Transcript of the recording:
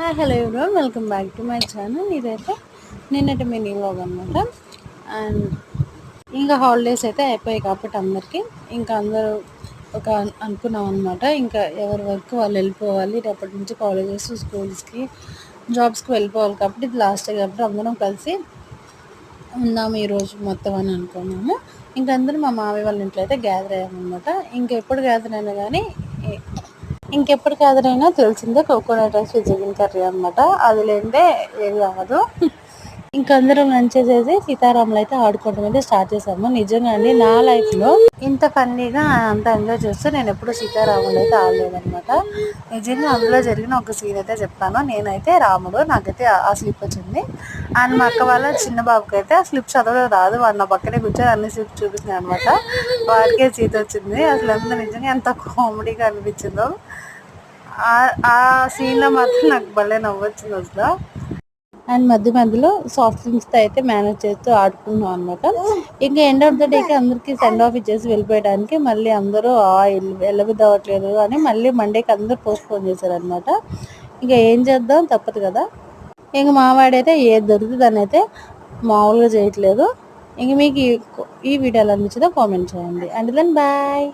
Hi hello everyone welcome back to my channel. ఇదైతే నిన్నటి mini vlog అనమాట. And ఇంకా హాలిడేస్ అయితే అయిపోయాయి కాబట్టి అందరికీ ఇంకా అందరూ ఒక అనుకున్నాం అనమాట. ఇంకా ఎవరి వర్క్ వాళ్ళు వెళ్ళిపోవాలి, రేపటి నుంచి కాలేజెస్ స్కూల్స్కి జాబ్స్కి వెళ్ళిపోవాలి కాబట్టి ఇది లాస్ట్ డే కాబట్టి అందరం కలిసి ఉందాము ఈరోజు మొత్తం అని అనుకున్నాము. ఇంకా అందరూ మా మామయ్య వాళ్ళ ఇంట్లో అయితే గ్యాదర్ అయ్యామన్నమాట. ఇంకెప్పుడు గ్యాదర్ అయినా కానీ ఇంకెప్పటికి ఎదురైనా తెలిసిందే coconut rice with chicken curry అనమాట. అది లేదే ఏది అవ్వదు. ఇంకా అందరం లంచ్ చేసేసి సీతారాములు అయితే ఆడుకోవడం అయితే స్టార్ట్ చేసాము. నిజంగా అండి నా లైఫ్లో ఇంత ఫన్నీగా అంత ఎంజాయ్ చేస్తూ నేను ఎప్పుడు సీతారాములు అయితే ఆడలేదనమాట. నిజంగా అందులో జరిగిన ఒక సీన్ అయితే చెప్తాను. నేనైతే రాముడు, నాకైతే ఆ స్లిప్ వచ్చింది. అండ్ మా అక్క వాళ్ళ చిన్న బాబుకి అయితే ఆ స్లిప్ చదవడం రాదు. వాడు నా పక్కనే కూర్చొని అన్ని స్లిప్ చూపిస్తున్నాయి అనమాట. వాడికే సీట్ వచ్చింది. అసలు అంతా నిజంగా ఎంత కామెడీగా అనిపించిందో. ఆ సీన్లో మాత్రం నాకు భలే నవ్వొచ్చింది అసలు. అండ్ మధ్యలో సాఫ్ట్ డ్రింక్స్తో అయితే మేనేజ్ చేస్తూ ఆడుకున్నాం అనమాట. ఇంకా ఎండ్ ఆఫ్ ద డేకి అందరికీ సెండ్ ఆఫ్ ఇచ్చేసి వెళ్ళిపోయడానికి మళ్ళీ అందరూ వెళ్ళబుద్ధి అవ్వట్లేదు అని మళ్ళీ మండేకి అందరూ పోస్ట్పోన్ చేశారనమాట. ఇంకా ఏం చేద్దాం, తప్పదు కదా. ఇంక మావాడైతే ఏది దొరుకుతుంది అని అయితే మామూలుగా చేయట్లేదు. ఇంక మీకు ఈ వీడియోలో అనిపించిందో కామెంట్ చేయండి. And then bye.